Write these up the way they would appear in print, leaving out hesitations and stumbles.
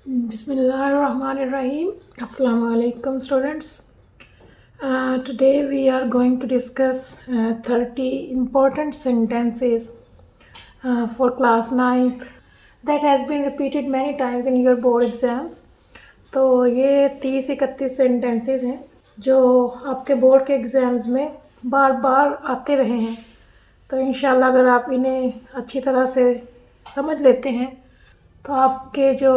Bismillahirrahmanirrahim. Assalamu alaikum, students. Today we are going to discuss 30 important sentences for class 9th that has been repeated many times in your board exams. तो ये 30-31 sentences हैं जो आपके board के exams में बार बार आते रहे हैं। तो इंशाल्लाह अगर आप इन्हें अच्छी तरह से समझ लेते हैं तो आपके जो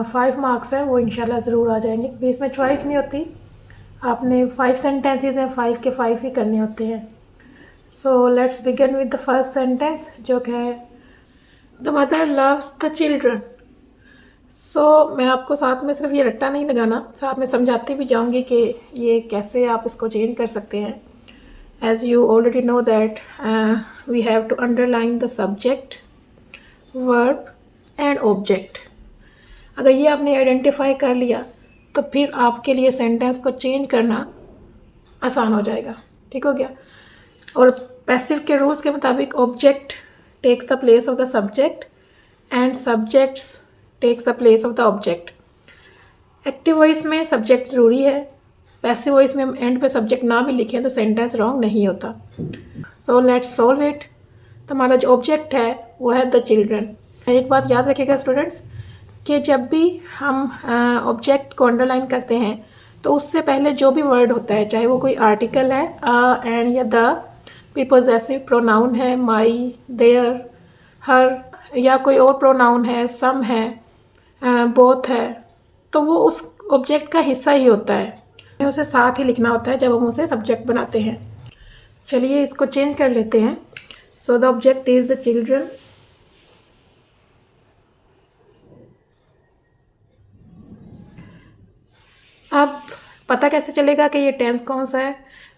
5 मार्क्स हैं वो इंशाल्लाह ज़रूर आ जाएंगे, क्योंकि इसमें चॉइस नहीं होती। आपने 5 सेंटेंसेस हैं, 5 के 5 ही करने होते हैं। So let's begin with the first sentence, जो कि है the mother loves the children. मैं आपको साथ में सिर्फ ये रट्टा नहीं लगाना, साथ में समझाती भी जाऊंगी कि ये कैसे आप इसको चेंज कर सकते हैं। As you already know that we have to underline the subject, verb and object. अगर ये आपने आइडेंटिफाई कर लिया तो फिर आपके लिए सेंटेंस को चेंज करना आसान हो जाएगा। ठीक हो गया। और पैसिव के रूल्स के मुताबिक object takes the place of the subject and subjects takes the place of the object. Active voice में सब्जेक्ट ज़रूरी है, पैसिव वॉइस में हम एंड पे सब्जेक्ट ना भी लिखें तो सेंटेंस रॉन्ग नहीं होता। So let's solve it. तो हमारा जो ऑब्जेक्ट है वो है द चिल्ड्रन। एक बात याद रखिएगा स्टूडेंट्स कि जब भी हम ऑब्जेक्ट को अंडरलाइन करते हैं तो उससे पहले जो भी वर्ड होता है, चाहे वो कोई आर्टिकल है एंड या द, कोई पोजेसिव प्रोनाउन है माई, देयर, हर, या कोई और प्रोनाउन है, सम है, बोथ है, तो वो उस ऑब्जेक्ट का हिस्सा ही होता है। उसे साथ ही लिखना होता है जब हम उसे सब्जेक्ट बनाते हैं। चलिए इसको चेंज कर लेते हैं। So the object is the children. अब पता कैसे चलेगा कि ये टेंस कौन सा है?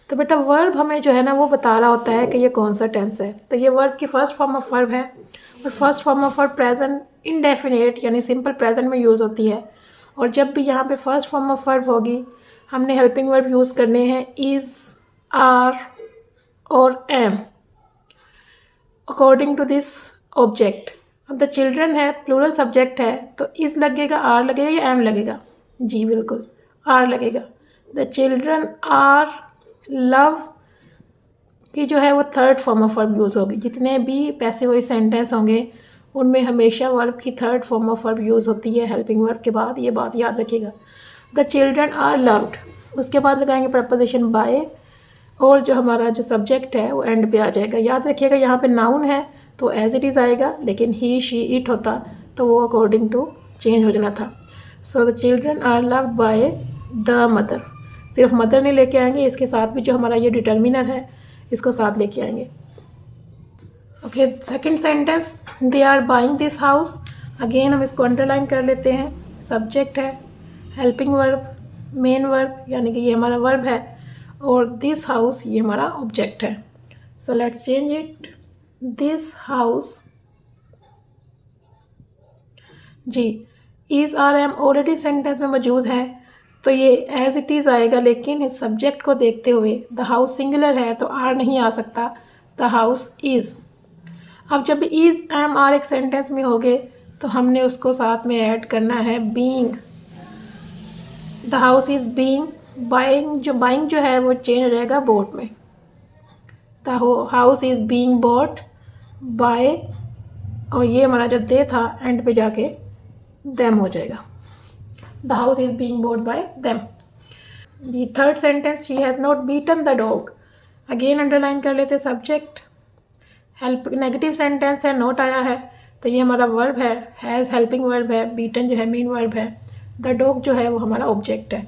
तो बेटा वर्ब हमें जो है ना वो बता रहा होता है कि ये कौन सा टेंस है। तो ये वर्ब की फर्स्ट फॉर्म ऑफ वर्ब है और first form of verb present indefinite यानी सिंपल प्रेजेंट में यूज़ होती है। और जब भी यहाँ पे फर्स्ट फॉर्म ऑफ वर्ब होगी हमने हेल्पिंग वर्ब यूज़ करने हैं इज़, आर और am according to this object. अब द चिल्ड्रन है, प्लूरल सब्जेक्ट है, तो इज़ लगेगा, आर लगेगा या एम लगेगा? जी बिल्कुल आर लगेगा। द चिल्ड्रन आर लव की जो है वो third form of verb use होगी। जितने भी पैसिव वॉइस सेंटेंस होंगे उनमें हमेशा वर्ब की third form of verb use होती है हेल्पिंग वर्ब के बाद, ये बात याद रखिएगा। द चिल्ड्रन आर लव्ड, उसके बाद लगाएंगे प्रपोजिशन बाय और जो हमारा जो सब्जेक्ट है वो एंड पे आ जाएगा। याद रखिएगा यहाँ पे नाउन है तो एज इट इज़ आएगा, लेकिन ही, शी, इट होता तो वो अकॉर्डिंग टू चेंज हो जाना था। So the children are loved by the mother. सिर्फ मदर नहीं लेके आएंगे, इसके साथ भी जो हमारा ये डिटर्मिनर है इसको साथ लेके आएंगे। Okay, second sentence, they are buying this house. Again हम इसको अंडरलाइन कर लेते हैं। सब्जेक्ट है, हेल्पिंग वर्ब, मेन वर्ब यानी कि ये हमारा वर्ब है, और दिस हाउस ये हमारा ऑब्जेक्ट है। So let's change it. This house, जी is, are, am already sentence में मौजूद है तो ये एज इट इज़ आएगा, लेकिन इस सब्जेक्ट को देखते हुए द हाउस सिंगुलर है तो आर नहीं आ सकता, द हाउस इज़। अब जब इज़, एम, आर एक सेंटेंस में हो गए तो हमने उसको साथ में ऐड करना है being. The house is being buying, जो बाइंग जो है वो चेंज हो जाएगा बोट में। The house is being bought bye, और ये हमारा जो दे था एंड पे जाके देम हो जाएगा। The house is being bought by them. जी third sentence, she has not beaten the dog. Again underline कर लेते सब्जेक्ट, हेल्प नेगेटिव सेंटेंस है, नोट आया है तो ये हमारा वर्ब है, हैज़ हेल्पिंग वर्ब है, बीटन जो है मेन वर्ब है, द डॉग जो है वो हमारा ऑब्जेक्ट है।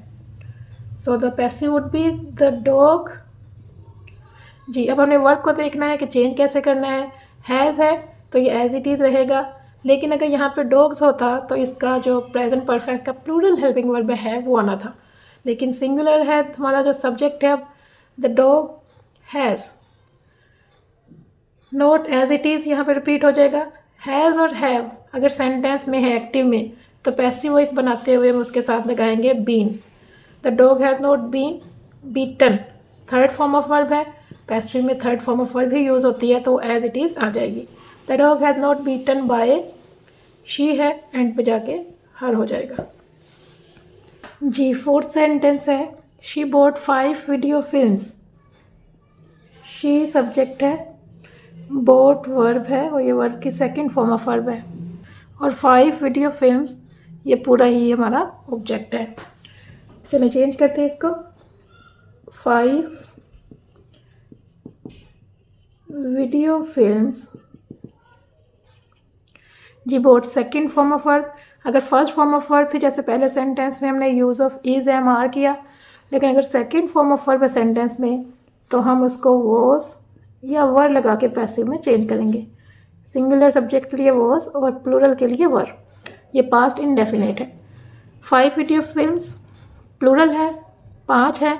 So the passive would be the dog. जी अब हमें वर्ब को देखना है कि चेंज कैसे करना है। हैज़ है तो ये एज इट इज़ रहेगा, लेकिन अगर यहाँ पे डॉग्स होता तो इसका जो प्रेजेंट परफेक्ट का प्लूरल हेल्पिंग वर्ब है वो आना था, लेकिन सिंगुलर है हमारा जो सब्जेक्ट है। The dog has, not as it is यहाँ पे रिपीट हो जाएगा। हैज़ और हैव अगर सेंटेंस में है एक्टिव में तो पैसिव वॉइस बनाते हुए हम उसके साथ लगाएंगे been. The dog has not been beaten, third form of verb है, पैसिव में थर्ड फॉर्म ऑफ वर्ब ही यूज़ होती है तो एज इट इज़ आ जाएगी। The dog has not beaten by, she है एंड पे जाके हर हो जाएगा जी। फोर्थ सेंटेंस है she bought 5 video films. She subject है, बोट वर्ब है और ये वर्ब की सेकंड फॉर्म ऑफ वर्ब है, और 5 वीडियो फिल्म्स ये पूरा ही हमारा ऑब्जेक्ट है। चलिए चेंज करते हैं इसको। 5 वीडियो फिल्म्स जी bought second form of verb. अगर फर्स्ट फॉर्म ऑफ वर्ब थी जैसे पहले सेंटेंस में हमने use of is am are किया, लेकिन अगर सेकंड फॉर्म ऑफ वर्ब है सेंटेंस में तो हम उसको वॉज या वर लगा के पैसिव में चेंज करेंगे। सिंगुलर सब्जेक्ट के लिए वॉज और प्लूरल के लिए वर। ये पास्ट इंडेफिनेट है। 5 वीडियो फिल्म्स प्लूरल है, 5 है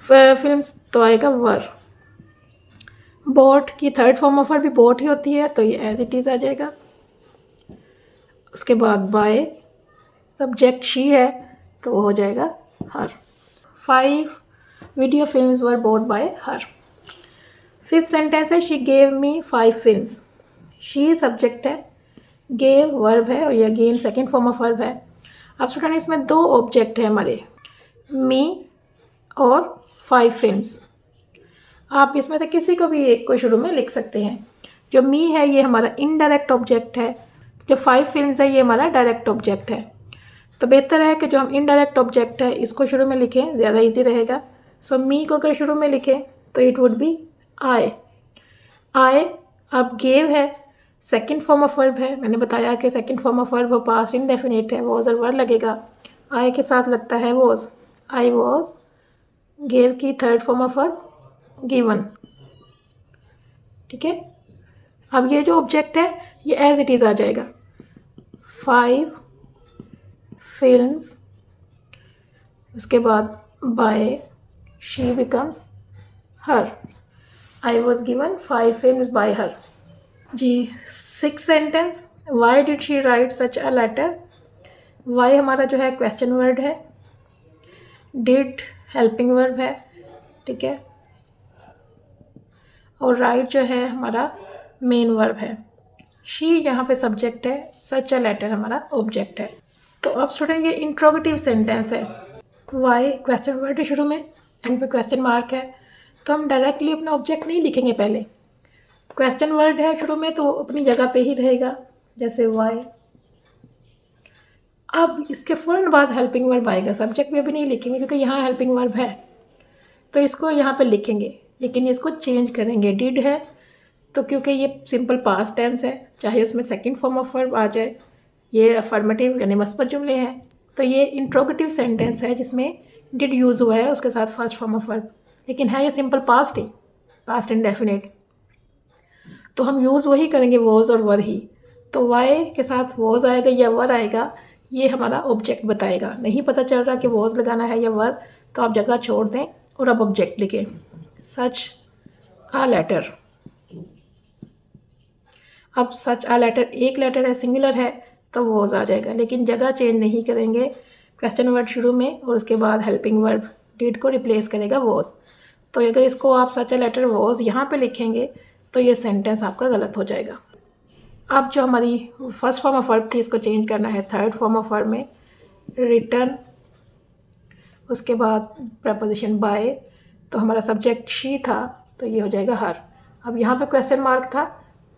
फिल्म्स तो आएगा वर। बोट की थर्ड फॉर्म ऑफ वर्ब भी बोट ही होती है तो ये एज इट इज़ आ जाएगा। उसके बाद बाय सब्जेक्ट शी है तो वो हो जाएगा her. 5 video films were bought by her. Fifth sentence है she gave me 5 films. She subject है, गेव वर्ब है और ये again second form of verb है। अब स्टूडेंट इसमें 2 ऑब्जेक्ट है हमारे, मी और 5 फिल्म्स। आप इसमें से किसी को भी एक को शुरू में लिख सकते हैं। जो मी है ये हमारा इनडायरेक्ट ऑब्जेक्ट है, जो 5 फिल्म्स है ये हमारा डायरेक्ट ऑब्जेक्ट है। तो बेहतर है कि जो हम इनडायरेक्ट ऑब्जेक्ट है इसको शुरू में लिखें, ज़्यादा इजी रहेगा। सो मी को अगर शुरू में लिखें तो इट वुड बी आई। आई अब गेव है, सेकंड फॉर्म ऑफ वर्ब है। मैंने बताया कि second form of verb past indefinite है, वॉज और वर लगेगा। आई के साथ लगता है वॉज, आई वॉज। गेव की third form of verb given. ठीक है, अब ये जो ऑब्जेक्ट है ये एज इट इज़ आ जाएगा। 5 फिल्म्स, उसके बाद by she becomes her. I was given 5 films by her जी। 6 sentence why did she write such a letter. Why हमारा जो है क्वेश्चन वर्ड है, डिड हेल्पिंग वर्ब है, ठीक है, और राइट जो है हमारा मेन वर्ब है। शी यहाँ पे सब्जेक्ट है, सच अ लेटर हमारा ऑब्जेक्ट है। तो अब स्टूडेंट ये इंट्रोगेटिव सेंटेंस है। वाई क्वेश्चन वर्ड है शुरू में, एंड पे क्वेश्चन मार्क है, तो हम डायरेक्टली अपना ऑब्जेक्ट नहीं लिखेंगे। पहले क्वेश्चन वर्ड है शुरू में तो वो अपनी जगह पे ही रहेगा, जैसे वाई। अब इसके फ़ौरन बाद हेल्पिंग वर्ब आएगा, सब्जेक्ट भी अभी नहीं लिखेंगे क्योंकि यहाँ हेल्पिंग वर्ब है, तो इसको यहाँ पे लिखेंगे, लेकिन इसको चेंज करेंगे। डिड है तो क्योंकि ये सिंपल पास्ट टेंस है, चाहे उसमें सेकंड फॉर्म ऑफ वर्ब आ जाए, ये अफर्मेटिव यानी मस्बत जुमले हैं, तो ये इंट्रोगेटिव सेंटेंस है जिसमें डिड यूज़ हुआ है उसके साथ फर्स्ट फॉर्म ऑफ वर्ब, लेकिन है ये सिंपल पास्ट ही, पास्ट इंडेफिनिट। तो हम यूज़ वही करेंगे, वॉज और वर ही। तो वाई के साथ वॉज आएगा या वर आएगा, ये हमारा ऑब्जेक्ट बताएगा। नहीं पता चल रहा कि वॉज लगाना है या वर, तो आप जगह छोड़ दें और अब ऑब्जेक्ट लिखें। सच अ लेटर। अब सच अ लेटर एक लेटर है, सिंगुलर है, तो वॉज आ जाएगा, लेकिन जगह चेंज नहीं करेंगे। क्वेश्चन वर्ड शुरू में और उसके बाद हेल्पिंग वर्ब डिड को रिप्लेस करेगा वॉज। तो अगर इसको आप सच अ लेटर वॉज यहाँ पे लिखेंगे तो ये सेंटेंस आपका गलत हो जाएगा। अब जो हमारी फर्स्ट फॉर्म ऑफ वर्ब थी इसको चेंज करना है थर्ड फॉर्म ऑफ वर्ब में, रिटर्न, उसके बाद प्रपोजिशन बाय, तो हमारा सब्जेक्ट शी था तो ये हो जाएगा हर। अब यहाँ पे क्वेश्चन मार्क था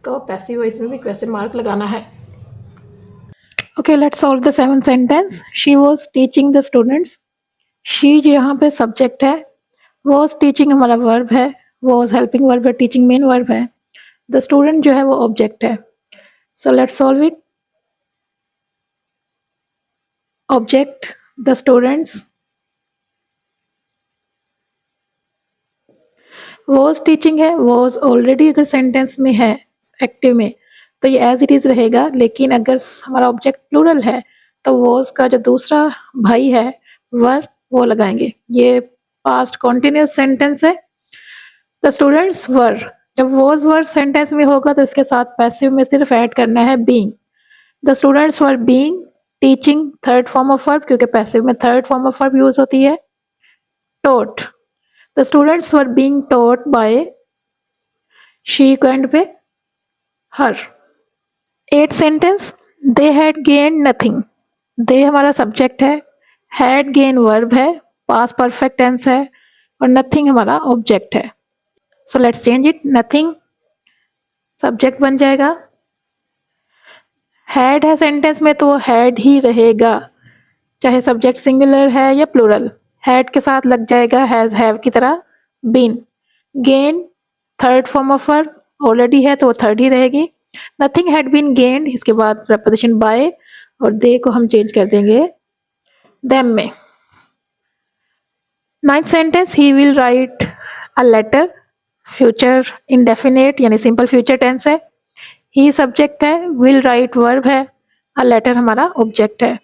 तो पैसिव वॉइस में भी क्वेश्चन मार्क लगाना है। Okay, let's solve the 7th sentence. She was teaching the students. She जो यहाँ पे सब्जेक्ट है, वॉज टीचिंग हमारा वर्ब है, वॉज हेल्पिंग वर्ब है, टीचिंग मेन वर्ब है, द स्टूडेंट जो है वो ऑब्जेक्ट है। So let's solve it. Object the students, was teaching है, वॉज ऑलरेडी अगर सेंटेंस में है एक्टिव में तो ये एज इट इज़ रहेगा, लेकिन अगर हमारा ऑब्जेक्ट प्लूरल है तो वॉज का जो दूसरा भाई है वर वो लगाएंगे। ये पास्ट कॉन्टिन्यूस सेंटेंस है। द स्टूडेंट्स वर, जब वॉज वर सेंटेंस में होगा तो इसके साथ पैसिव में सिर्फ ऐड करना है being. The students were being teaching, third form of verb, क्योंकि पैसिव में third form of verb use होती है, taught. The students were being taught by she को एंड पे her. 8th sentence, they had gained nothing. They हमारा subject है, had gain verb है, past perfect tense है और नथिंग हमारा ऑब्जेक्ट है। So let's change it. Nothing subject बन जाएगा, हैड है सेंटेंस में तो वो हैड ही रहेगा, चाहे सब्जेक्ट सिंगुलर है या प्लूरल, हैड के साथ लग जाएगा हैज हैव की तरह। बीन, गेन third form of verb already है तो वो थर्ड ही रहेगी। नथिंग हैड बीन गेन्ड, इसके बाद प्रपोजिशन बाय और दे को हम चेंज कर देंगे देम में। Ninth sentence, he will write a letter, future indefinite यानी सिंपल फ्यूचर टेंस है। ही सब्जेक्ट है, विल राइट वर्ब है, अ लेटर हमारा ऑब्जेक्ट है।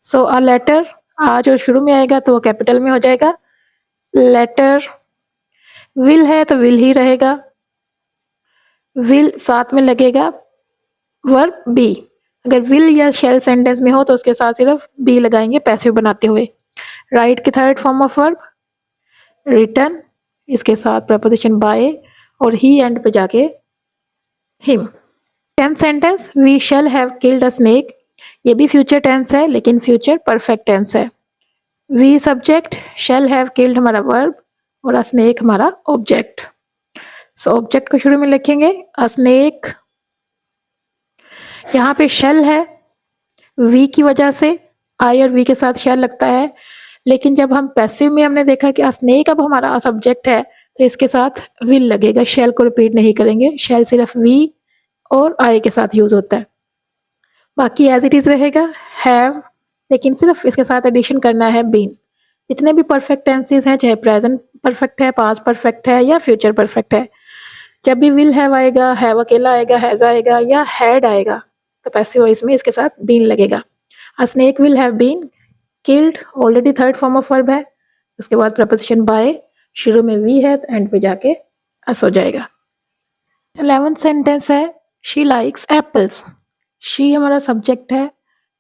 सो अ लेटर आ जो शुरू में आएगा तो वो कैपिटल में हो जाएगा। लेटर विल है तो विल ही रहेगा, विल साथ में लगेगा वर्ब बी। अगर विल या शेल सेंटेंस में हो तो उसके साथ सिर्फ बी लगाएंगे पैसिव बनाते हुए। राइट की third form of verb written, इसके साथ प्रपोजिशन बाय और ही एंड पे जाके him. Tenth sentence, we shall have killed a snake, ये भी फ्यूचर टेंस है लेकिन फ्यूचर परफेक्ट टेंस है। We subject, shall have killed हमारा वर्ब और अ स्नेक हमारा ऑब्जेक्ट। सो ऑब्जेक्ट को शुरू में लिखेंगे अ स्नेक, यहाँ पे शेल है, वी की वजह से आई और वी के साथ शेल लगता है, लेकिन जब हम पैसिव में हमने देखा कि स्नेक अब हमारा सब्जेक्ट है तो इसके साथ विल लगेगा, शेल को रिपीट नहीं करेंगे, शेल सिर्फ वी और आई के साथ यूज होता है, बाकी एज इट इज रहेगा हैव, लेकिन सिर्फ इसके साथ एडिशन करना है बीन। जितने भी परफेक्ट टेंसेस हैं, चाहे प्रेजेंट परफेक्ट है, पास्ट परफेक्ट है या फ्यूचर परफेक्ट है, जब भी विल हैव आएगा, हैव अकेला आएगा, हैज आएगा या हैड आएगा तो पैसिव वॉइस में इसके साथ बीन लगेगा। A snake will have been killed already third form of verb है, उसके बाद प्रपोजिशन बाय, शुरू में वी है तो एंड पे जाके अस हो जाएगा। 11th सेंटेंस है शी लाइक्स एप्पल्स, शी हमारा सब्जेक्ट है,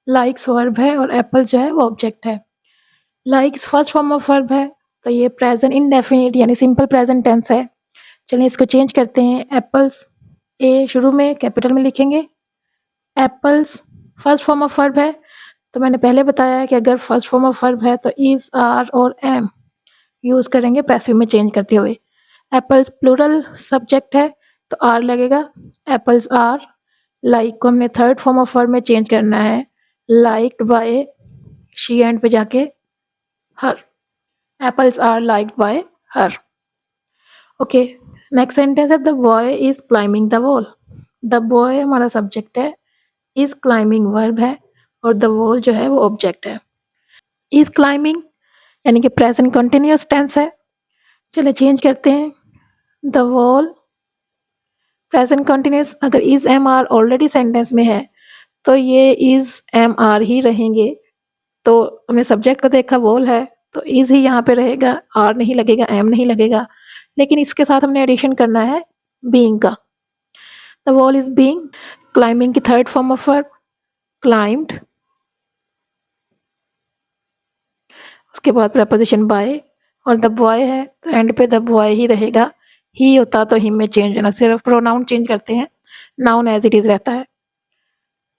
लाइक्स वर्ब है और एप्पल जो है वो ऑब्जेक्ट है। Likes first form of verb है तो ये प्रेजेंट इंडेफिनिट यानी सिंपल प्रेजेंट टेंस है। चलिए इसको चेंज करते हैं, एप्पल्स ए शुरू में कैपिटल में लिखेंगे। Apples first form of verb है तो मैंने पहले बताया है कि अगर फर्स्ट फॉर्म ऑफ वर्ब है तो इज, आर और एम यूज करेंगे पैसिव में चेंज करते हुए। एप्पल्स प्लूरल सब्जेक्ट है तो आर लगेगा, एप्पल्स आर। लाइक को हमने थर्ड फॉर्म ऑफ वर्ब में चेंज करना है, लाइक्ड बाय, शी एंड पे जाके her, apples are liked by her. Okay, next sentence है the boy is climbing the wall, the boy हमारा सब्जेक्ट है, इज क्लाइंबिंग वर्ब है और द वॉल जो है वो ऑब्जेक्ट है। इज क्लाइंबिंग यानी कि प्रेजेंट कंटिन्यूअस टेंस है। चलिए चेंज करते हैं, द वॉल प्रेजेंट कंटिन्यूअस, अगर is am are already sentence में है तो ये इज एम आर ही रहेंगे। तो हमने सब्जेक्ट को देखा वॉल है तो इज ही यहाँ पे रहेगा, आर नहीं लगेगा, एम नहीं लगेगा, लेकिन इसके साथ हमने एडिशन करना है बीइंग का। The wall is being, climbing की third form of verb climbed, उसके बाद प्रपोजिशन बाय और द बॉय है तो एंड पे द बॉय ही रहेगा, ही होता तो हिम में चेंज होना, सिर्फ प्रोनाउन चेंज करते हैं, नाउन एज इट इज रहता है।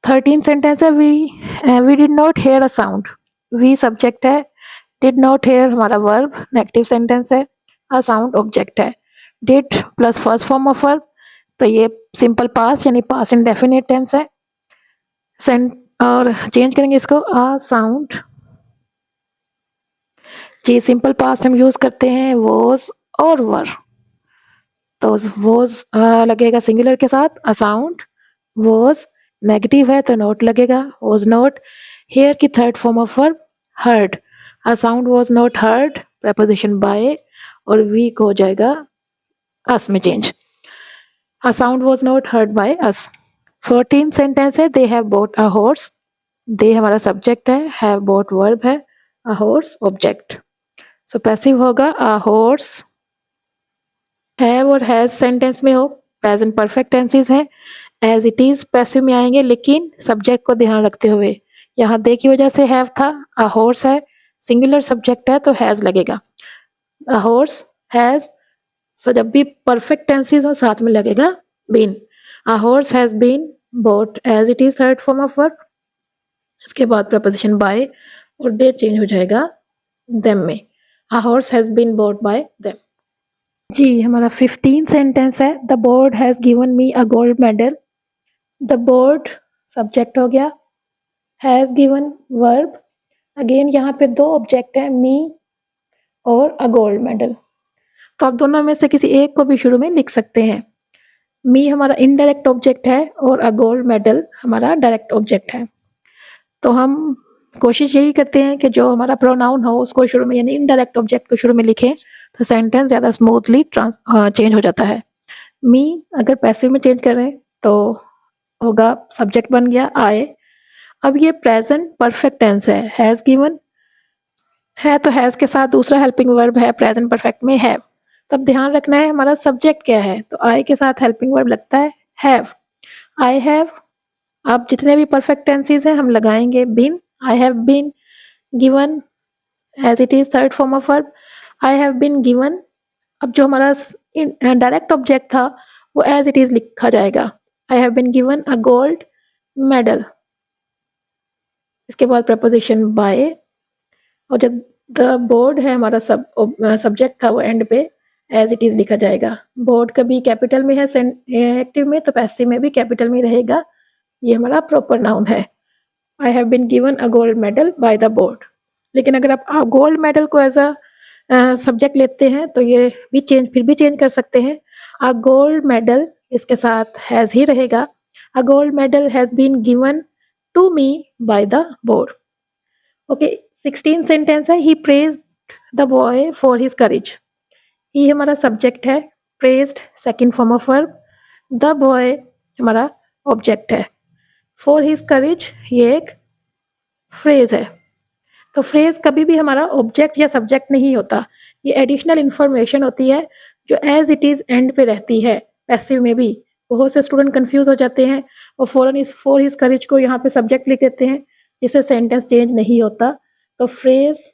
13 सेंटेंस है we did not hear a sound, we subject है, डिड नॉट हेयर हमारा वर्ब नेगेटिव सेंटेंस है, अ साउंड ऑब्जेक्ट है। Did plus first form of verb तो ये सिंपल पास्ट यानी पास्ट इंडेफिनिट टेंस है। और चेंज करेंगे इसको अ साउंड, जी सिंपल पास्ट हम यूज करते हैं वॉज और वर, तो वॉज लगेगा सिंगुलर के साथ, अ साउंड वॉज, नेगेटिव है तो नोट लगेगा, वॉज नोट। हेयर की third form of verb heard, a sound was not heard, preposition by और वी को हो जाएगा अस में change, a sound was not heard by us. 14 sentence है they have bought a horse, they हमारा subject है, have bought verb है, a horse object. So passive होगा अ हॉर्स, हैव और हैज सेंटेंस में हो, प्रेजेंट परफेक्ट टेंसेस है, as it is passive में आएंगे लेकिन सब्जेक्ट को ध्यान रखते हुए, यहाँ दे की वजह से हैव था, अ हॉर्स है, सिंगुलर सब्जेक्ट है तो हैज लगेगा, अ हॉर्स हैज। सो जब भी परफेक्ट टेंसेस हो साथ में लगेगा been, a horse has been bought as it is third form of verb, इसके बाद प्रपोजिशन बाय और दे चेंज हो जाएगा देम में। A horse has been bought by them. जी, हमारा 15 सेंटेंस है। The board has given me a gold medal. The board subject हो गया, हैज गिवन वर्ब। अगेन यहाँ पे दो ऑब्जेक्ट है, मी और अ गोल्ड मेडल। तो आप दोनों में से किसी एक को भी शुरू में लिख सकते हैं। मी हमारा इनडायरेक्ट ऑब्जेक्ट है और अ गोल्ड मेडल हमारा डायरेक्ट ऑब्जेक्ट है। तो हम कोशिश यही करते हैं कि जो हमारा प्रोनाउन हो उसको शुरू में यानी इनडायरेक्ट ऑब्जेक्ट को शुरू में लिखें, तो सेंटेंस ज़्यादा स्मूथली चेंज हो जाता है। मी अगर पैसिव में चेंज करें तो होगा सब्जेक्ट बन गया आई। अब ये प्रेजेंट परफेक्ट टेंस है, हैज़ गिवन है तो हैज़ के साथ दूसरा हेल्पिंग वर्ब है प्रेजेंट परफेक्ट में हैव। तब ध्यान रखना है हमारा सब्जेक्ट क्या है, तो आई के साथ हेल्पिंग वर्ब लगता है हैव। I have. अब जितने भी परफेक्ट टेंसेस हैं हम लगाएंगे been. I have been given as it is third form of verb, I have been given. अब जो हमारा डायरेक्ट ऑब्जेक्ट था वो एज इट इज लिखा जाएगा, I have been given a gold medal. इसके बाद प्रपोजिशन बाय, और जब द बोर्ड है हमारा सब्जेक्ट था वो एंड पे एज इट इज लिखा जाएगा। बोर्ड कभी कैपिटल में है एक्टिव में, तो पैसिव में भी कैपिटल में रहेगा। ये हमारा प्रॉपर नाउन है। I have been given a gold medal by the board. लेकिन अगर आप गोल्ड मेडल को एज अ सब्जेक्ट लेते हैं तो ये भी फिर भी चेंज कर सकते हैं। अ गोल्ड मेडल इसके साथ हैज ही रहेगा। A gold medal has been given to me by the board. Okay, 16 sentence है। He praised the boy for his courage. He हमारा सब्जेक्ट है, praised second form of verb, the boy हमारा object है। For his courage ये एक phrase है। तो phrase कभी भी हमारा ऑब्जेक्ट या सब्जेक्ट नहीं होता, ये एडिशनल इंफॉर्मेशन होती है जो एज इट इज एंड पे रहती है। पैसिव में भी बहुत से स्टूडेंट कंफ्यूज हो जाते हैं और फॉरन इस फॉर हिज करेज को यहाँ पे सब्जेक्ट लिख देते हैं, जिससे सेंटेंस चेंज नहीं होता। तो फ्रेज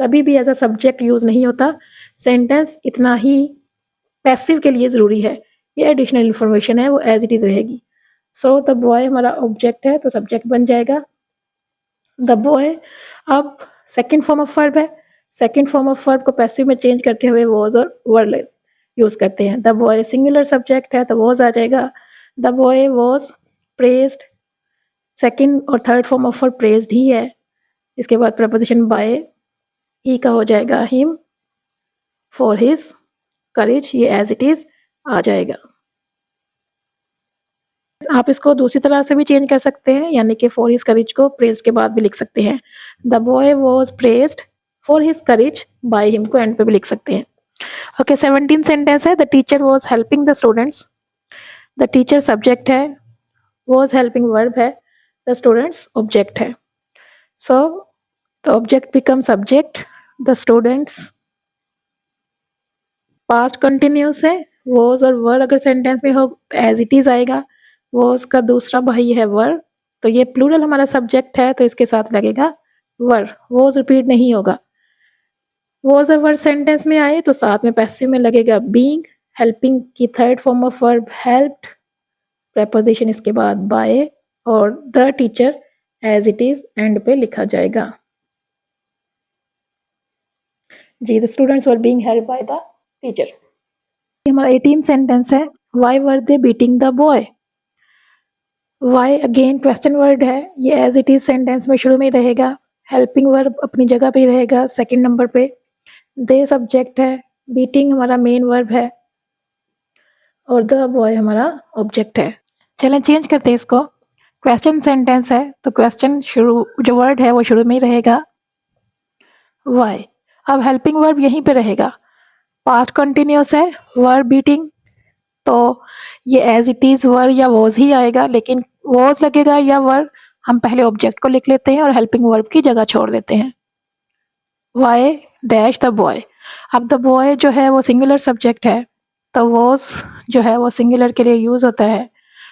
कभी भी एज अ सब्जेक्ट यूज नहीं होता। सेंटेंस इतना ही पैसिव के लिए जरूरी है, ये एडिशनल इंफॉर्मेशन है वो एज इट इज रहेगी। सो द बॉय हमारा ऑब्जेक्ट है तो सब्जेक्ट बन जाएगा द बॉय। अब सेकंड फॉर्म ऑफ वर्ब है, सेकंड फॉर्म ऑफ वर्ब को पैसिव में चेंज करते हुए वॉज और वर यूज करते हैं। द बॉय सिंगुलर सब्जेक्ट है तो वॉज आ जाएगा। The boy was praised, second और third form of verb praised ही है। इसके बाद प्रपोजिशन बाय ही का हो जाएगा हिम, फॉर हिज करेज ये एज इट इज आ जाएगा। आप इसको दूसरी तरह से भी चेंज कर सकते हैं, यानी कि फॉर हिज करेज को प्रेज्ड के बाद भी लिख सकते हैं। The boy was praised for his courage by him को एंड पे भी लिख सकते हैं। ओके, 17 सेंटेंस है। The teacher was helping the students. The teacher subject है, वॉज हेल्पिंग वर्ब है, द स्टूडेंट्स ऑब्जेक्ट है। So the object become subject, the students past continuous है। वॉज और वर अगर सेंटेंस में हो तो एज इट इज आएगा। वॉज का दूसरा भाई है वर, तो ये प्लूरल हमारा सब्जेक्ट है तो इसके साथ लगेगा वर, वॉज रिपीट नहीं होगा। वॉज और वर सेंटेंस में आए तो साथ में पैसिव में लगेगा बीइंग। हेल्पिंग की third form of verb helped, preposition इसके बाद बाय, और the teacher as it is end पे लिखा जाएगा। जी, the students were being helped by the teacher. हमारा 18 सेंटेंस है। Why were they beating the boy. Why again question word है, ये एज इट इज सेंटेंस में शुरू में रहेगा। हेल्पिंग वर्ब अपनी जगह पे ही रहेगा सेकंड नंबर पे। दे सब्जेक्ट है, बीटिंग हमारा मेन वर्ब है और द बॉय हमारा ऑब्जेक्ट है। चलें चेंज करते हैं इसको। क्वेश्चन सेंटेंस है तो क्वेश्चन शुरू जो वर्ड है वो शुरू में ही रहेगा व्हाई। अब हेल्पिंग वर्ब यहीं पे रहेगा। पास्ट कंटिन्यूस है, वर्ब बीटिंग, तो ये एज इट इज वर या वॉज ही आएगा, लेकिन वॉज लगेगा या वर हम पहले ऑब्जेक्ट को लिख लेते हैं और हेल्पिंग वर्ब की जगह छोड़ देते हैं। Why dash the boy. अब द बॉय जो है वो सिंगुलर सब्जेक्ट है तो वॉज जो है वो सिंगुलर के लिए यूज होता है,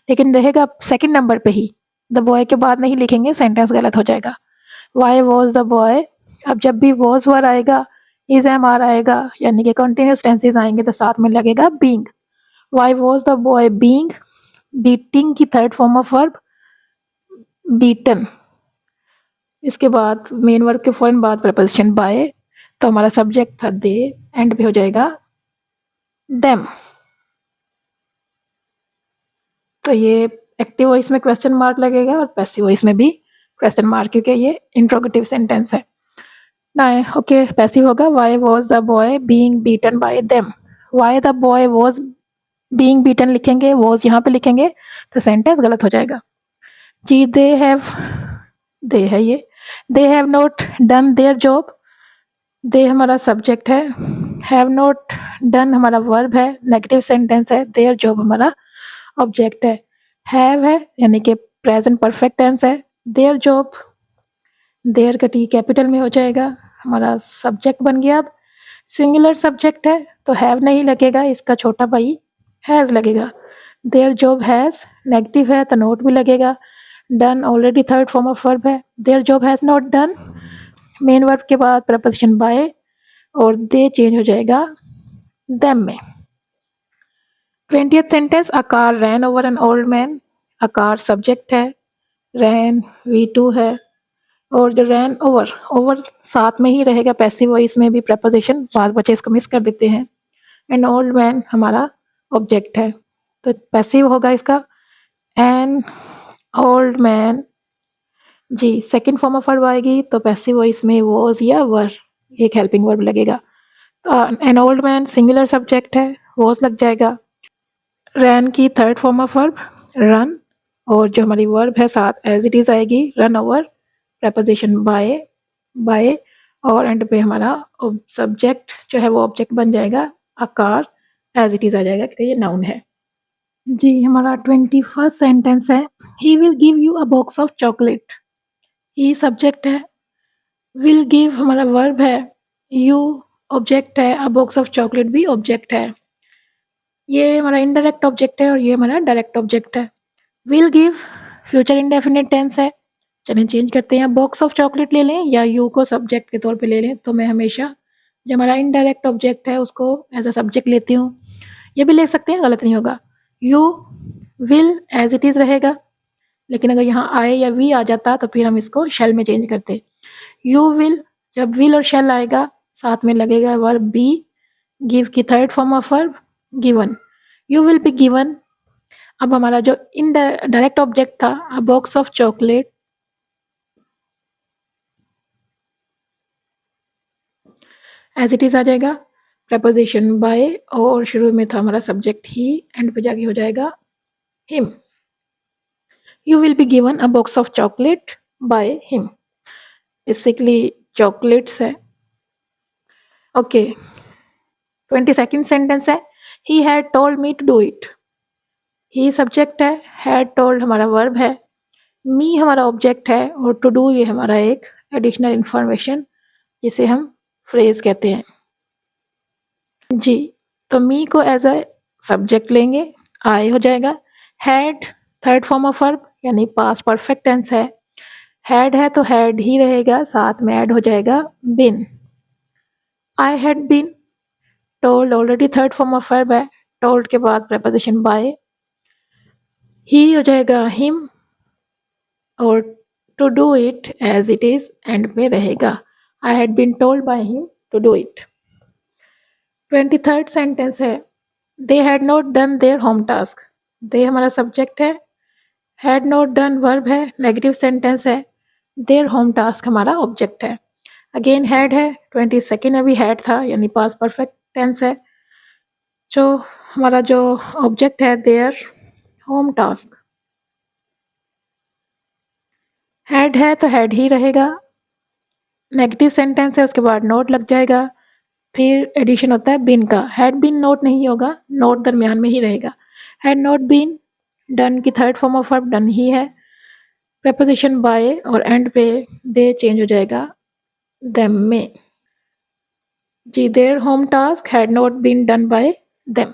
लेकिन रहेगा सेकंड नंबर पे ही। द बॉय के बाद नहीं लिखेंगे, सेंटेंस गलत हो जाएगा। Why was the boy. अब जब भी वॉज वर आएगा, इज एम आर आएगा, यानी कि कंटिन्यूस टेंसेस आएंगे तो साथ में लगेगा being. Why was the boy being? Beating की third form of verb beaten। इसके बाद मेन वर्ब के फौरन बाद प्रपोजिशन बाय, तो हमारा सब्जेक्ट था दे, एंड पे हो जाएगा देम। तो ये एक्टिव वॉइस में क्वेश्चन मार्क लगेगा और पैसिव वॉइस में भी क्वेश्चन मार्क, क्योंकि ये इंट्रोगेटिव सेंटेंस है ना। ओके, पैसिव होगा why was the boy being beaten by them. Why the boy was being beaten लिखेंगे, वाज यहाँ पे लिखेंगे तो सेंटेंस गलत हो जाएगा। जी दे है ये, they have not done their job, they हमारा सब्जेक्ट है, हैव नॉट डन हमारा वर्ब है, नेगेटिव सेंटेंस है, देयर जॉब हमारा ऑब्जेक्ट है, हैव है यानी कि प्रेजेंट परफेक्ट टेंस है, देयर जॉब, देयर का टी कैपिटल में हो जाएगा, हमारा सब्जेक्ट बन गया। अब सिंगुलर सब्जेक्ट है तो हैव नहीं लगेगा, इसका छोटा भाई हैज़ लगेगा। देयर जॉब हैज़, नेगेटिव है तो नोट भी लगेगा। Done already third form of verb है, their job has not done, main verb के बाद प्रपोजिशन बाय और दे चेंज हो जाएगा देम में। 20th sentence, a car rain over N old man, a car subject है, रैन V2 है, और जो रैन ओवर, ओवर साथ में ही रहेगा पैसिव वॉइस में भी प्रपोजिशन, पास बच्चे इसको मिस कर देते हैं। एन ओल्ड मैन हमारा ऑब्जेक्ट है, तो पैसिव होगा इसका एन ओल्ड मैन। जी सेकंड फॉर्म ऑफ वर्ब आएगी तो पैसिव वॉइस में वॉज या वर, एक हेल्पिंग वर्ब लगेगा। An old man singular subject है, वॉज लग जाएगा। रैन की third form of verb run, और जो हमारी वर्ब है साथ एज इट इज आएगी, run over preposition by, by, और एंड पे हमारा सब्जेक्ट जो है वो ऑब्जेक्ट बन जाएगा, a car as it is आ जाएगा क्योंकि ये नाउन है। जी हमारा 21st सेंटेंस है, he will give you a box of chocolate, he subject है, विल गिव हमारा वर्ब है, यू ऑब्जेक्ट है, अ बॉक्स ऑफ चॉकलेट भी ऑब्जेक्ट है। ये हमारा इनडायरेक्ट ऑब्जेक्ट है और ये हमारा डायरेक्ट ऑब्जेक्ट है। Will give future indefinite tense है, चलिए चेंज करते हैं, बॉक्स ऑफ चॉकलेट ले लें या यू को सब्जेक्ट के तौर पे ले लें, तो मैं हमेशा जो हमारा इनडायरेक्ट ऑब्जेक्ट है उसको एज अ सब्जेक्ट लेती हूँ। ये भी ले सकते हैं, गलत नहीं होगा। You will as it is रहेगा, लेकिन अगर यहाँ आए या वी आ जाता तो फिर हम इसको शेल में चेंज करते। यू विल, जब विल और शेल आएगा साथ में लगेगा वर्ब बी, गिव की third form of verb given, you will be given. अब हमारा जो डायरेक्ट ऑब्जेक्ट था, a box of chocolate, as it is आ जाएगा, प्रपोजिशन बाय, और शुरू में था हमारा सब्जेक्ट ही, एंड पे जाके हो जाएगा him. You will be given a box of chocolate by him, basically chocolates है। ओके, 22nd सेंटेंस है, he had told me to do it, he subject है, हैड टोल्ड हमारा वर्ब है, मी हमारा ऑब्जेक्ट है, और टू डू ये हमारा एक एडिशनल इंफॉर्मेशन जिसे हम फ्रेज कहते हैं। जी, तो मी को एज अ सब्जेक्ट लेंगे, आई हो जाएगा। Had third form of verb यानी पास्ट परफेक्ट टेंस है, हैड है तो हैड ही रहेगा, साथ में ऐड हो जाएगा been. I had been told, already third form of verb है, टोल्ड के बाद प्रपोजिशन बाय, ही हो जाएगा हिम, और to do it as it is end में रहेगा, I had been told by him to do it. 23rd sentence है, they had not done their home task, they हमारा subject है, had not done verb है, negative sentence है, their home task हमारा object है। Again had है, 22nd अभी had था यानी पास्ट परफेक्ट टेंस है, जो हमारा जो ऑब्जेक्ट है देयर होम टास्क, हैड है तो हैड ही रहेगा, नेगेटिव सेंटेंस है उसके बाद नोट लग जाएगा, फिर एडिशन होता है बिन का, हैड बिन नोट नहीं होगा, नोट दरमियान में ही रहेगा। हैड नॉट बीन, डन की third form of verb done ही है, प्रपोजिशन बाय और एंड पे दे चेंज हो जाएगा देम में। जी their home task had not been done by them.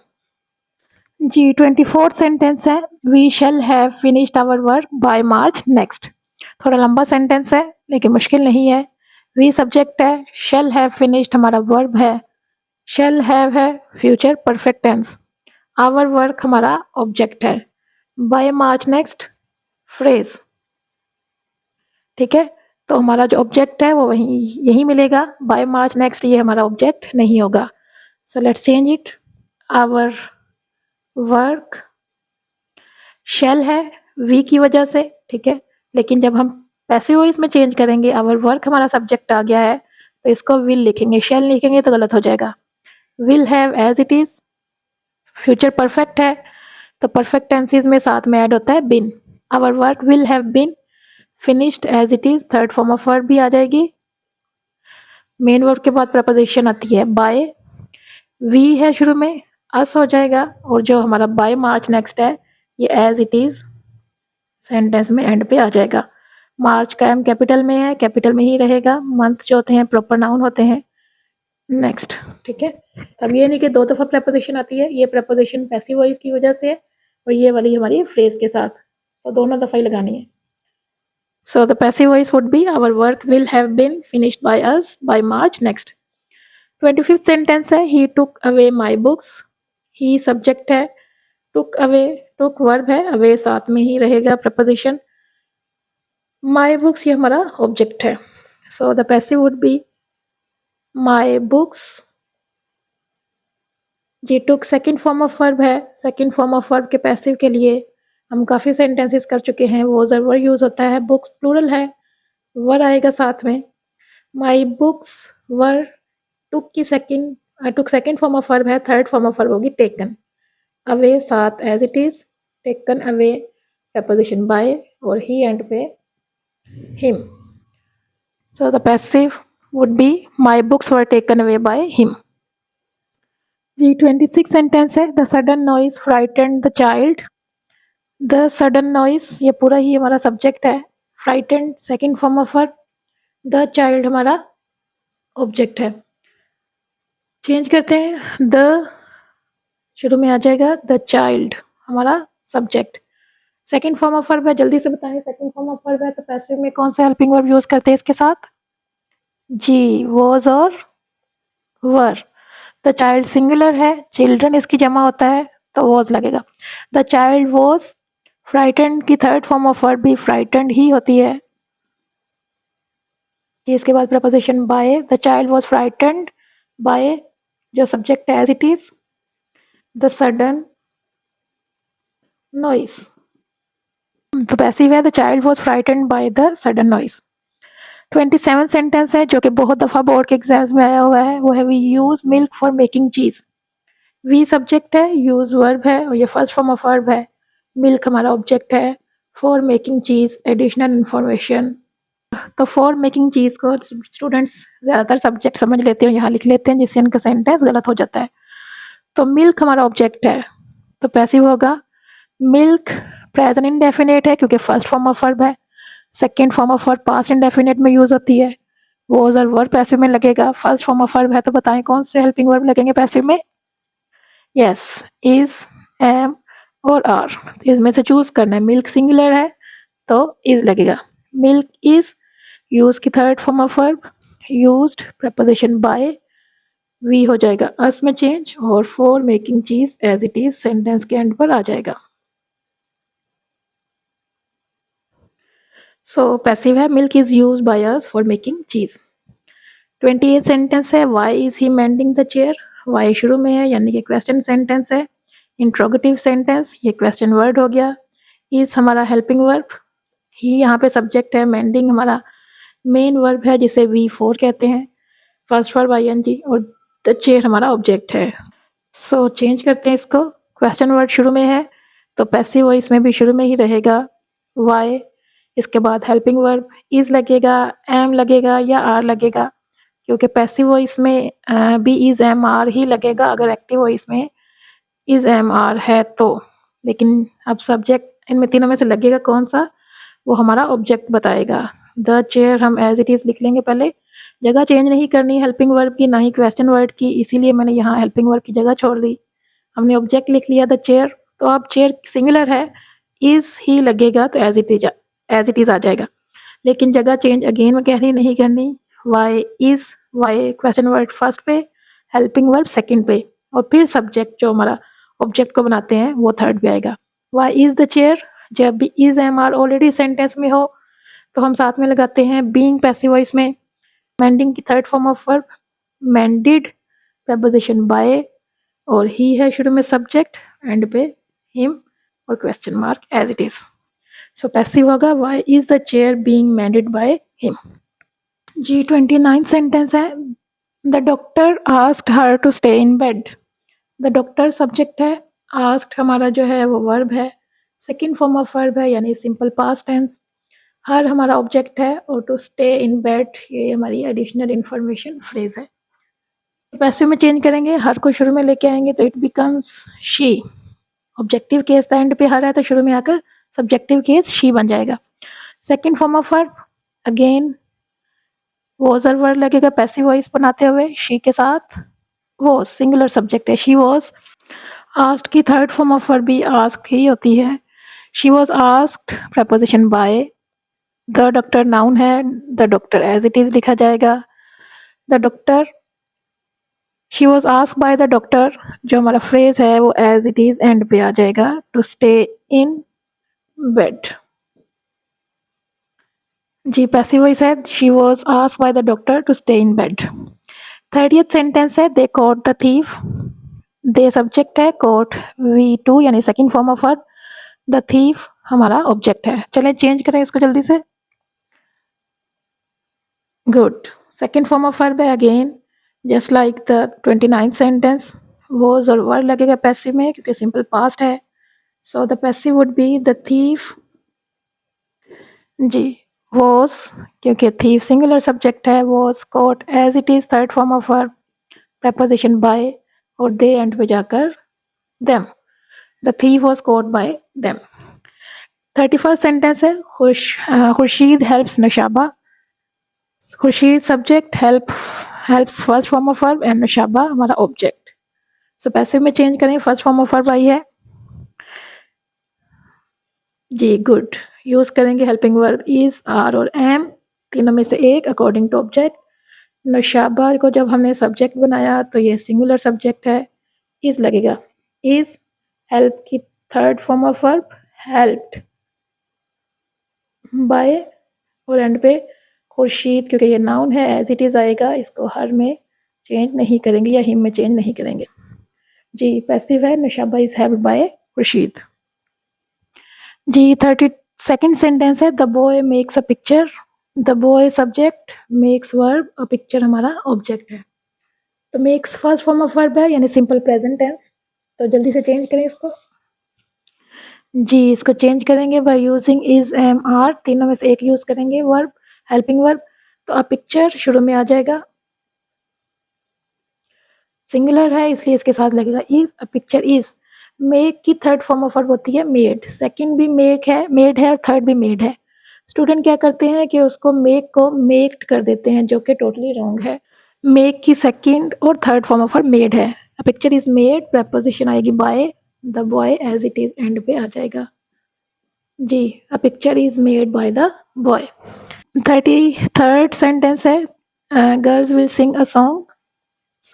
जी 24th सेंटेंस है, we shall have finished our work by March next, थोड़ा लंबा सेंटेंस है लेकिन मुश्किल नहीं है। वी सब्जेक्ट है, शैल हैव फिनिश्ड हमारा वर्ब है, शैल हैव है future perfect tense, our work हमारा ऑब्जेक्ट है, बाय मार्च नेक्स्ट फ्रेज। ठीक है, तो हमारा जो ऑब्जेक्ट है वो वहीं यही मिलेगा। बाय मार्च नेक्स्ट ये हमारा ऑब्जेक्ट नहीं होगा। So let's change it. Our work shall है वी की वजह से, ठीक है, लेकिन जब हम पैसिव वॉइस में चेंज करेंगे, आवर वर्क हमारा सब्जेक्ट आ गया है, तो इसको विल लिखेंगे, शेल लिखेंगे तो गलत हो जाएगा। Will have as it is, future perfect है तो परफेक्ट टेंसेस में साथ में ऐड होता है been. Our work will have been finished as it is, third form of verb भी आ जाएगी। मेन वर्ब के बाद प्रपोजिशन आती है बाय, वी है शुरू में, अस हो जाएगा, और जो हमारा बाय मार्च नेक्स्ट है ये एज इट इज सेंटेंस में एंड पे आ जाएगा। मार्च का एम कैपिटल में है, कैपिटल में ही रहेगा। मंथ जो होते हैं प्रॉपर नाउन होते हैं। नेक्स्ट, ठीक है। अब ये नहीं कि दो दफा प्रपोजिशन आती है, ये प्रपोजिशन पैसिव वॉइस की वजह से और ये वाली हमारी फ्रेज के साथ, तो दोनों दफा ही लगानी है। So the passive voice would be our work will have been finished by us by March next. 25th sentence है he took away my books. He subject है, टुक अवे, टुक वर्ब है, अवे साथ में ही रहेगा preposition. My books ये हमारा object है। So the passive would be my books. जी took second form of verb है, सेकंड फॉर्म ऑफ वर्ब के पैसिव के लिए हम काफ़ी सेंटेंसेस कर चुके हैं, वो वर यूज़ होता है। बुक्स प्लूरल है, वर आएगा साथ में। माय बुक्स वर, टुक की second, took second form of verb है, थर्ड फॉर्म ऑफ वर्ब होगी टेकन। अवे साथ as it is, taken away preposition by, और ही एंड पे him. So the passive would be my books were taken away by him. जी 26 sentence है the sudden noise frightened the child. The sudden noise ये पूरा ही हमारा subject है, frightened second form of verb, the child हमारा object है। Change करते हैं, द शुरू में आ जाएगा, द चाइल्ड हमारा subject. Second form of verb है, जल्दी से बताएं सेकंड फॉर्म ऑफ वर्ब है तो पैसिव में कौन सा हेल्पिंग वर्ब यूज करते हैं इसके साथ? जी वॉज और वर। द चाइल्ड सिंगुलर है, चिल्ड्रन इसकी जमा होता है तो वॉज लगेगा। द चाइल्ड वॉज फ्राइटेंड की थर्ड फॉर्म ऑफ वर्ब भी फ्राइटेंड ही होती है। इसके बाद preposition by, the child was frightened by जो सब्जेक्ट है as it is, the sudden noise. तो पैसिव है the child was frightened by the sudden noise. 27 sentence है जो कि बहुत दफा बोर्ड के एग्जाम्स में आया हुआ है, वो है we use milk for making cheese. We subject है, यूज वर्ब है, और ये फर्स्ट फॉर्म ऑफ वर्ब है। मिल्क हमारा ऑब्जेक्ट है, for making cheese additional information. तो फॉर मेकिंग चीज को स्टूडेंट्स ज्यादातर सब्जेक्ट समझ लेते हैं, यहाँ लिख लेते हैं, जिससे इनका सेंटेंस गलत हो जाता है। तो मिल्क हमारा ऑब्जेक्ट है तो पैसिव होगा मिल्क। प्रेजेंट इंडेफिनेट है क्योंकि फर्स्ट फॉर्म ऑफ वर्ब है। Second form of verb past indefinite में यूज होती है, वॉज और वर्ब पैसिव में लगेगा। फर्स्ट फॉर्म ऑफ वर्ब है तो बताएं कौन से हेल्पिंग वर्ब लगेंगे पैसिव में? यस, इज, एम और आर। इसमें से चूज करना है। मिल्क सिंगुलर है तो इज लगेगा। मिल्क इज यूज की third form of verb, used preposition by, we हो जाएगा अस में चेंज, और for making cheese as it is sentence के एंड पर आ जाएगा। सो पैसिव है milk is use by us for making cheese. 28 sentence है why is he mending the chair. Why शुरू में है यानी कि क्वेश्चन सेंटेंस है। इंट्रोगेटिव सेंटेंस ये क्वेश्चन वर्ड हो गया। इज हमारा हेल्पिंग वर्ब, ही यहाँ पे सब्जेक्ट है, मेंडिंग हमारा मेन वर्ब है जिसे V4 कहते हैं, फर्स्ट वर्ब ING, और द चेयर हमारा ऑब्जेक्ट है। सो चेंज करते हैं इसको। क्वेश्चन वर्ड शुरू में है तो पैसिव वॉइस में भी शुरू में ही रहेगा वाई, इसके बाद हेल्पिंग वर्ब इज लगेगा, एम लगेगा या आर लगेगा, क्योंकि पैसिव वॉइस में बी इज एम आर ही लगेगा अगर एक्टिव वॉइस में इज एम आर है तो। लेकिन अब सब्जेक्ट इनमें तीनों में से लगेगा कौन सा, वो हमारा ऑब्जेक्ट बताएगा। द चेयर हम एज इट इज लिख लेंगे, पहले जगह चेंज नहीं करनी हेल्पिंग वर्ब की, ना ही क्वेश्चन वर्ड की, इसीलिए मैंने यहाँ हेल्पिंग वर्ब की जगह छोड़ दी। हमने ऑब्जेक्ट लिख लिया द चेयर, तो अब चेयर सिंगुलर है, इज ही लगेगा तो एज इट इज आ जाएगा। लेकिन जगह चेंज अगेन में कह रही नहीं करनी। Why is, why question word first पे, हेल्पिंग वर्ब सेकंड पे, और फिर सब्जेक्ट जो हमारा ऑब्जेक्ट को बनाते हैं वो थर्ड पे आएगा। वाई इज द चेयर, जब भी is am are already sentence में हो तो हम साथ में लगाते हैं बीइंग पैसिव वॉइस में मेंडिंग की third form of verb mended preposition by और ही है शुरू में सब्जेक्ट एंड पे हिम और question mark as it is. So passive होगा why is the chair being mended by him. जी 29 सेंटेंस है the doctor asked her to stay in bed. The doctor subject है, asked हमारा जो है वो वर्ब है, सेकेंड फॉर्म ऑफ वर्ब है यानी सिंपल पास्ट टेंस, हर हमारा ऑब्जेक्ट है और टू स्टे इन बेड ये हमारी एडिशनल इंफॉर्मेशन फ्रेज है। पैसिव में चेंज करेंगे, हर को शुरू में लेके आएंगे तो it becomes she. Objective case था एंड पे हर है तो शुरू में आकर सब्जेक्टिव केस शी बन जाएगा। Second form of verb again was और वर्ड लगेगा पैसिव वॉइस बनाते हुए शी के साथ, वो सिंगुलर सब्जेक्ट है शी वॉज। आस्क्ड की थर्ड फॉर्म ऑफ वर्ब भी आस्क ही होती है, she was asked preposition by, the doctor noun है, the doctor as it is लिखा जाएगा, the doctor she was asked by the doctor जो हमारा फ्रेज है वो एज इट इज एंड पे आ जाएगा टू स्टे इन बेड। जी पैसिव वॉइस है she was asked by the doctor to stay in bed. 30th sentence है they caught the thief, they subject है, कॉट V2 यानी second form of verb, the thief हमारा object है। चलें change करें इसको जल्दी से। Good, second form of verb है again just like the 29 sentence, was और वर्ड लगेगा पैसिव में क्योंकि सिंपल पास्ट है, so the passive would be the thief. जी वॉज क्योंकि थीफ सिंगुलर सब्जेक्ट है, was caught as it is third form of verb preposition by और दे and पे जाकर them, the thief was caught by them। 31st sentence है Khurshid helps Nashaba, Khurshid subject, helps first form of verb and Nashaba हमारा object. So passive में change करें, first form of verb आई है जी गुड, यूज करेंगे हेल्पिंग वर्ब इज आर और am तीनों में से एक अकॉर्डिंग टू ऑब्जेक्ट। नशाबा को जब हमने सब्जेक्ट बनाया तो ये सिंगुलर सब्जेक्ट है, इज लगेगा, इज हेल्प की third form of verb helped bye और एंड पे खुर्शीद क्योंकि ये नाउन है एज इट इज आएगा, इसको हर में चेंज नहीं करेंगे या हिम में चेंज नहीं करेंगे। जी पैसिव है Nashaba is helped by Khurshid. जी 32nd सेंटेंस है the boy makes a picture, the boy subject, makes verb और पिक्चर हमारा ऑब्जेक्ट है। तो makes first form of verb है यानी सिंपल प्रेजेंट टेंस, तो जल्दी से चेंज करें इसको। जी इसको चेंज करेंगे by using is am are, तीनों में से एक यूज करेंगे वर्ब हेल्पिंग वर्ब, तो अब पिक्चर शुरू में आ जाएगा, सिंगुलर है इसलिए इसके साथ लगेगा is, a picture is. Make की थर्ड फॉर्म ऑफ वर्ब होती है मेड, सेकंड भी मेक है मेड है और थर्ड भी मेड है। स्टूडेंट क्या करते हैं कि उसको मेक को मेक्ड कर देते हैं जो कि टोटली रॉन्ग है। मेक की सेकंड और third form of verb made है, a picture is made preposition आएगी by, the boy as it is end पे आ जाएगा जी, a picture is made by the boy. 33rd sentence है girls will sing a song,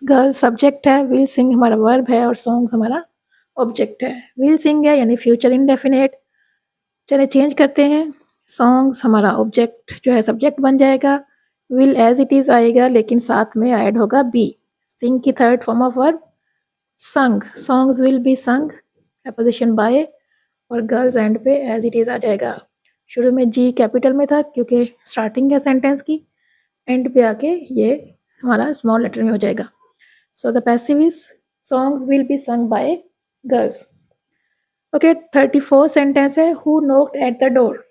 girls subject है, will sing हमारा verb है और सॉन्ग्स हमारा ऑब्जेक्ट है। विल सिंग है यानी फ्यूचर इंडेफिनेट, चलिए चेंज करते हैं, सॉन्ग्स हमारा ऑब्जेक्ट जो है सब्जेक्ट बन जाएगा, विल एज इट इज आएगा लेकिन साथ में ऐड होगा बी, सिंग की थर्ड फॉर्म ऑफ वर्ब संग, सॉन्ग्स विल बी संग प्रपोजिशन बाय और गर्ल्स एंड पे एज इट इज आ जाएगा। शुरू में जी कैपिटल में था क्योंकि स्टार्टिंग है सेंटेंस की, एंड पे आके ये हमारा स्मॉल लेटर में हो जाएगा। So the passive is songs will be sung by girls. Okay 34 sentence है who knocked at the door,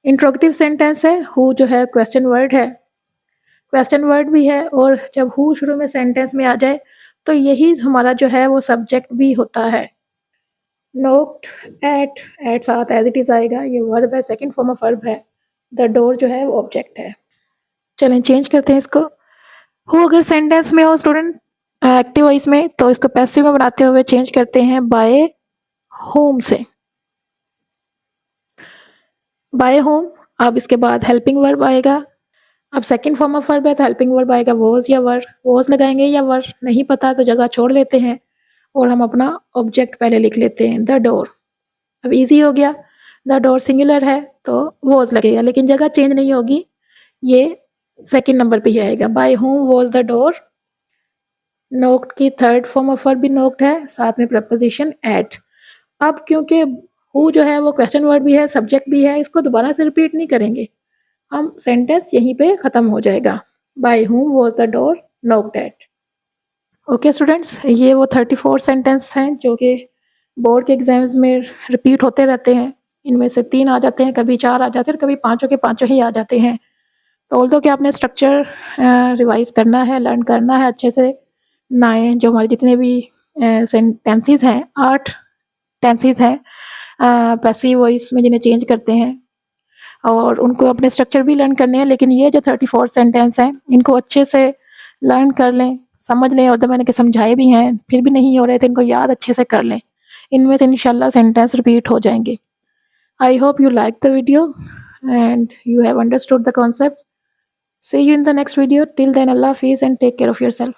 interrogative sentence है, हु जो है क्वेश्चन वर्ड है, क्वेश्चन वर्ड भी है और जब हु शुरू में सेंटेंस में आ जाए तो यही हमारा जो है वो सब्जेक्ट भी होता है। नोक्ड एट साथ एज इट इज आएगा, ये वर्ब है सेकंड फॉर्म ऑफ वर्ब है, द डोर जो है वो ऑब्जेक्ट है। चलें चेंज करते हैं इसको, हु अगर सेंटेंस में हो स्टूडेंट एक्टिव वॉइस में तो इसको पैसिव में बनाते हुए चेंज करते हैं बाय होम से, बाय होम। अब इसके बाद हेल्पिंग वर्ब आएगा, अब सेकंड फॉर्म ऑफ वर्ब है तो हेल्पिंग वर्ब आएगा वॉज या वर, वॉज लगाएंगे या वर नहीं पता तो जगह छोड़ लेते हैं और हम अपना ऑब्जेक्ट पहले लिख लेते हैं द डोर। अब इजी हो गया, द डोर सिंगुलर है तो वॉज लगेगा, लेकिन जगह चेंज नहीं होगी, ये सेकंड नंबर पे ही आएगा। By whom was the door, knocked की थर्ड फॉर्म ऑफ वर्ब भी नोक्ड है, साथ में प्रपोजिशन एट। अब क्योंकि हु जो है वो क्वेश्चन वर्ड भी है, सब्जेक्ट भी है, इसको दोबारा से रिपीट नहीं करेंगे, हम सेंटेंस यहीं पे खत्म हो जाएगा। By whom was the door knocked eight. Okay students, ये वो 34 सेंटेंस हैं जो कि बोर्ड के एग्जाम्स में रिपीट होते रहते हैं। इनमें से 3 आ जाते हैं, कभी 4 आ जाते हैं, कभी पाँचों के पाँचों ही आ जाते हैं। तो ऑल्दो कि आपने स्ट्रक्चर रिवाइज करना है, लर्न करना है अच्छे से। नए जो हमारे जितने भी टेंसेस हैं, 8 टेंसेस हैं पैसिव वॉइस में जिन्हें चेंज करते हैं, और उनको अपने स्ट्रक्चर भी लर्न करने हैं। लेकिन ये जो 34 सेंटेंस हैं इनको अच्छे से लर्न कर लें, समझ लें, और तो मैंने समझाए भी हैं फिर भी नहीं हो रहे थे, इनको याद अच्छे से कर लें, इनमें से इंशाल्लाह सेंटेंस रिपीट हो जाएंगे। I hope you liked the video and you have understood the concept. See you in the next video. Till then, Allah Hafiz and take care of yourself.